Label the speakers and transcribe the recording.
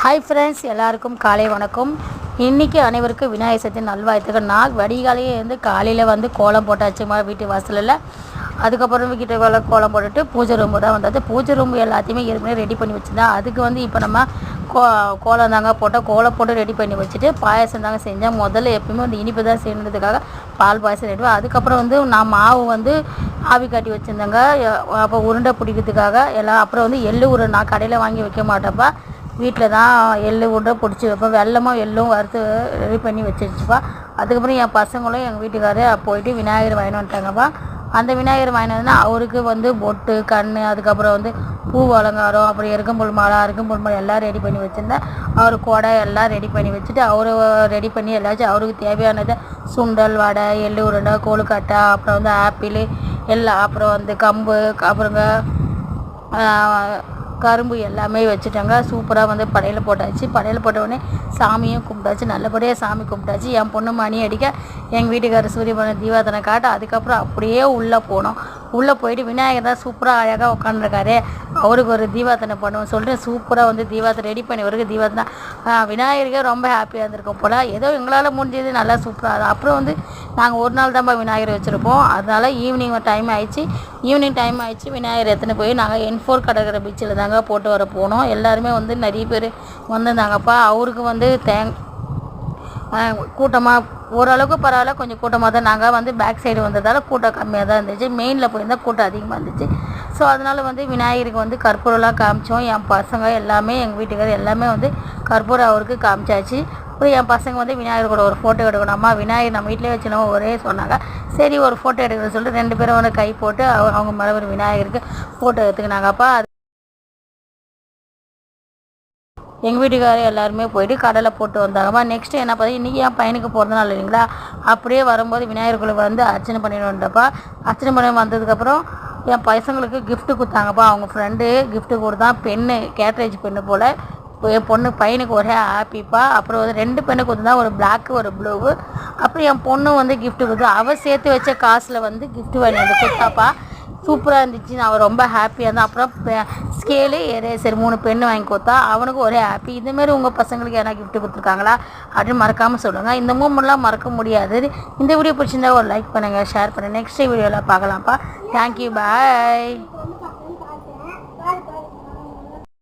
Speaker 1: Hi friends, எல்லாருக்கும் காலை வணக்கம். இன்றைக்கி அனைவருக்கும் விநாயகர் சதுர்த்தி நல்வாழ்த்துக்கள். நான் வடிகாலையே காலையில் கோலம் போட்டாச்சுமா வீட்டு வாசலில். அதுக்கப்புறம் வீட்டு கோலம் போட்டுட்டு பூஜை ரூம்பு தான் வந்தது. பூஜை ரூம்பு எல்லாத்தையுமே ஏற்கனவே ரெடி பண்ணி வச்சுருந்தேன். அதுக்கு இப்போ நம்ம கோலம் தாங்க போட்டோம். கோலம் போட்டு ரெடி பண்ணி வச்சுட்டு பாயசம் தாங்க செஞ்சேன். முதல்ல எப்பயுமே இனிப்பு தான் செய்யணுன்றதுக்காக பால் பாயசம் ரெடி. அதுக்கப்புறம் நான் மாவு ஆவி காட்டி வச்சுருந்தேங்க. அப்போ உருண்டை பிடிக்கிறதுக்காக எல்லாம். அப்புறம் எள்ளு உருண்டை நான் கடையில் வாங்கி வைக்க மாட்டேன்ப்பா, வீட்டில் தான் எள்ளு உருண்டை பிடிச்சி வைப்பேன். வெல்லமும் எள்ளும் வறுத்து ரெடி பண்ணி வச்சிருச்சுப்பா. அதுக்கப்புறம் என் பசங்களும் எங்கள் வீட்டுக்காரர் போயிட்டு விநாயகர் வாங்கிட்டு வந்துட்டாங்கப்பா. அந்த விநாயகர் வாங்கிட்டு வந்தா அவருக்கு பொட்டு கண், அதுக்கப்புறம் பூ அலங்காரம், அப்புறம் எருக்கம்புல் மாலை எல்லாம் ரெடி பண்ணி வச்சுருந்தேன். அவர் கொடை எல்லாம் ரெடி பண்ணி வச்சுட்டு அவர் ரெடி பண்ணி எல்லாச்சும் அவருக்கு தேவையானதை சுண்டல், வடை, எள்ளு உருண்டை, கொழுக்கட்டை, அப்புறம் ஆப்பிள் எல்லாம், அப்புறம் கம்பு, அப்புறங்க கரும்பு எல்லாமே வச்சுட்டாங்க. சூப்பராக படையல் போட்டாச்சு. படையல் போட்டவுடனே சாமியும் கும்பிட்டாச்சு. நல்லபடியாக சாமி கும்பிட்டாச்சு. என் பொண்ணு மணி அடிக்க எங்கள் வீட்டுக்காரர் சூரியபகவான் தீபாவளி காட்ட அதுக்கப்புறம் அப்படியே உள்ளே போனோம். உள்ளே போயிட்டு விநாயகர் தான் சூப்பராக அழகாக உட்காந்துருக்காரு, அவருக்கு ஒரு தீபாவளி பண்ணுவோம் சொல்லிட்டு சூப்பராக தீபாவளி ரெடி பண்ணி அவருக்கு தீபாவளி விநாயகருக்கே ரொம்ப ஹாப்பியாக இருந்திருக்கோம் போல். ஏதோ எங்களால் முடிஞ்சது நல்லா சூப்பராக. அப்புறம் நாங்கள் ஒரு நாள் தான்ப்பா விநாயகர் வச்சுருப்போம். அதனால் ஈவினிங் டைம் ஆயிடுச்சு. விநாயகர் எடுத்துன்னு போய் நாங்கள் N4 கடற்கரை பீச்சில் தாங்க போட்டு வர போனோம். எல்லாருமே நிறைய பேர் வந்திருந்தாங்கப்பா. அவருக்கு கூட்டமாக ஓரளவுக்கு பரவாயில்ல, கொஞ்சம் கூட்டமாக தான். நாங்கள் பேக் சைடு வந்ததால் கூட்டம் கம்மியாக தான் இருந்துச்சு. மெயினில் போயிருந்தால் கூட்டம் அதிகமாக இருந்துச்சு. ஸோ அதனால் விநாயகருக்கு கற்பூரம்லாம் காமிச்சோம். என் பசங்க எல்லாமே, எங்கள் வீட்டுக்காரர் எல்லாமே கற்பூரம் அவருக்கு காமிச்சாச்சு. அப்புறம் என் பசங்க விநாயகர் கூட ஒரு ஃபோட்டோ எடுக்கணும்மா, விநாயகர் நம்ம வீட்டிலே வச்சுனோம் ஒரே சொன்னாங்க. சரி ஒரு ஃபோட்டோ எடுக்கணும்னு சொல்லிட்டு 2 பேரும் கை போட்டு அவங்க மேலே ஒரு விநாயகருக்கு ஃபோட்டோ எடுத்துக்கினாங்கப்பா. எங்கள் வீட்டுக்காரர் எல்லாருமே போயிட்டு கடலில் போட்டு வந்தாங்கப்பா. நெக்ஸ்ட்டு என்ன பார்த்தா, இன்றைக்கி என் பையனுக்கு பிறந்தநாள் இல்லைங்களா, அப்படியே வரும்போது விநாயகர்களுக்கு அர்ச்சனை பண்ணிட்டு வந்துட்டப்பா. அர்ச்சனை பண்ணி வந்ததுக்கப்புறம் என் பசங்களுக்கு கிஃப்ட்டு கொடுத்தாங்கப்பா. அவங்க ஃப்ரெண்டு கிஃப்ட்டு கொடுத்தான், பெண்ணு, கேட்ரேஜ் பெண்ணு போல். என் பையனுக்கு ஒரே ஹாப்பிப்பா. அப்புறம் 2 பெண்ணு கொடுத்தா, ஒரு பிளாக்கு ஒரு ப்ளூவு. அப்புறம் என் பொண்ணு கிஃப்ட்டு கொடுத்தா, அவள் சேர்த்து வச்ச காசில் கிஃப்ட்டு வாங்கி கொடுத்தாப்பா. சூப்பராக இருந்துச்சு. நான் ரொம்ப ஹாப்பியாக இருந்தேன். அப்புறம் ஸ்கேலு, எரேசர் 3 பெண்ணு வாங்கி கொடுத்தா, அவனுக்கு ஒரே ஹாப்பி. இதுமாரி உங்கள் பசங்களுக்கு எதனா கிஃப்ட்டு கொடுத்துருக்காங்களா அப்படின்னு மறக்காமல் சொல்லுங்கள். இந்த மூமெண்ட்லாம் மறக்க முடியாது. இந்த வீடியோ பிடிச்சிருந்தா ஒரு லைக் பண்ணுங்கள், ஷேர் பண்ணுங்கள். நெக்ஸ்ட் வீடியோவில் பார்க்கலாம்ப்பா. தேங்க்யூ, பாய்.